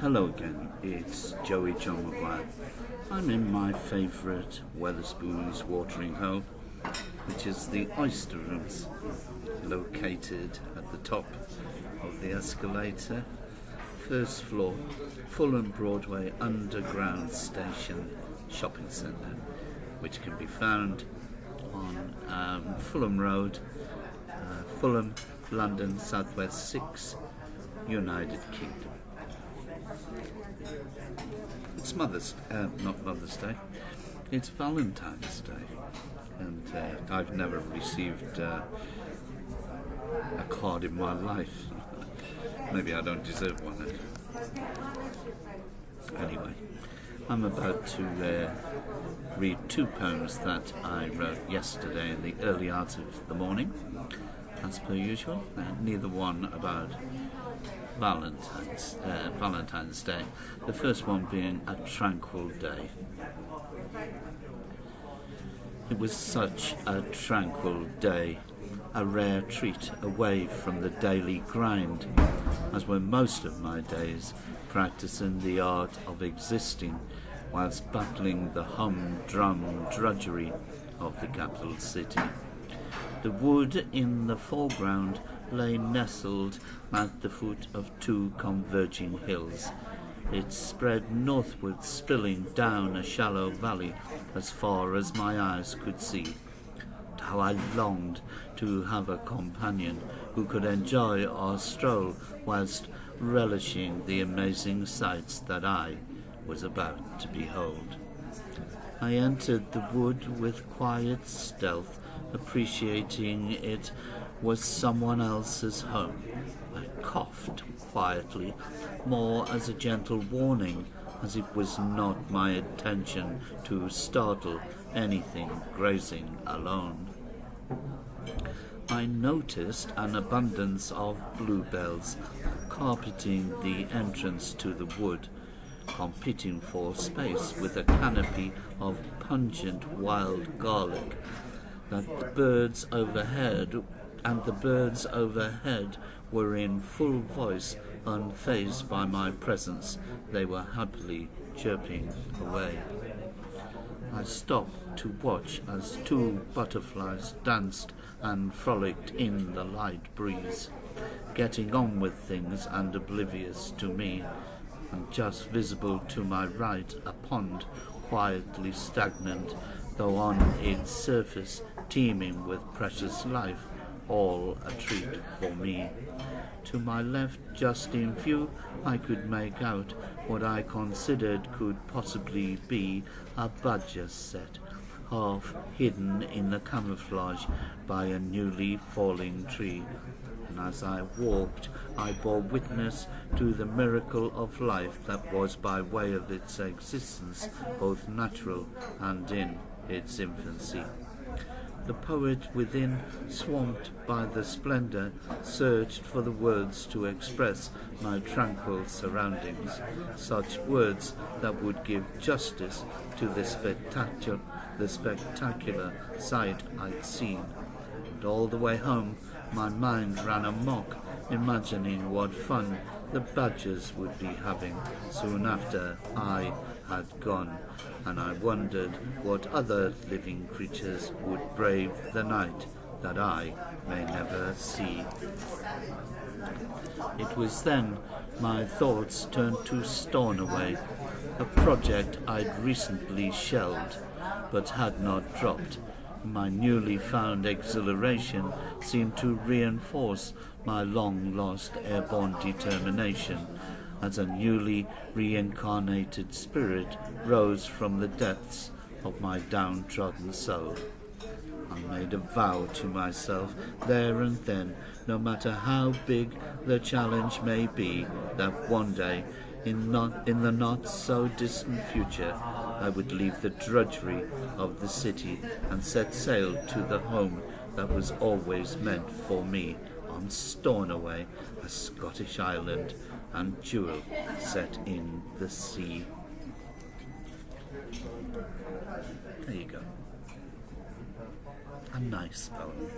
Hello again, it's Joey John McGuire. I'm in my favourite Wetherspoons watering hole, which is the Oyster Rooms, located at the top of the escalator, first floor, Fulham Broadway Underground Station Shopping Centre, which can be found on Fulham Road, Fulham, London, Southwest 6, United Kingdom. It's not Mother's Day, it's Valentine's Day, and I've never received a card in my life. Maybe I don't deserve one. Anyway, I'm about to read two poems that I wrote yesterday in the early hours of the morning, as per usual, neither one about Valentine's Day. The first one being A Tranquil Day. It was such a tranquil day, a rare treat away from the daily grind, as were most of my days, practicing the art of existing whilst battling the humdrum drudgery of the capital city. The wood in the foreground lay nestled at the foot of two converging hills. It spread northward, spilling down a shallow valley as far as my eyes could see. And how I longed to have a companion who could enjoy our stroll whilst relishing the amazing sights that I was about to behold. I entered the wood with quiet stealth, appreciating it was someone else's home. I coughed quietly, more as a gentle warning, as it was not my intention to startle anything grazing alone. I noticed an abundance of bluebells carpeting the entrance to the wood, competing for space with a canopy of pungent wild garlic. The birds overhead were in full voice, unfazed by my presence. They were happily chirping away. I stopped to watch as two butterflies danced and frolicked in the light breeze, getting on with things and oblivious to me. And just visible to my right, a pond, quietly stagnant, though on its surface teeming with precious life, all a treat for me. To my left, just in view, I could make out what I considered could possibly be a badger set, half hidden in the camouflage by a newly falling tree. And as I walked, I bore witness to the miracle of life that was by way of its existence, both natural and in its infancy. The poet within, swamped by the splendour, searched for the words to express my tranquil surroundings, such words that would give justice to the spectacular sight I'd seen. And all the way home, my mind ran amok, imagining what fun the badgers would be having soon after I had gone, and I wondered what other living creatures would brave the night that I may never see. It was then my thoughts turned to Stornoway, a project I'd recently shelved but had not dropped. My newly found exhilaration seemed to reinforce my long-lost airborne determination, as a newly reincarnated spirit rose from the depths of my downtrodden soul. I made a vow to myself there and then, no matter how big the challenge may be, that one day, in the not-so-distant future, I would leave the drudgery of the city and set sail to the home that was always meant for me, on Stornoway, a Scottish island and jewel set in the sea. There you go. A nice poem.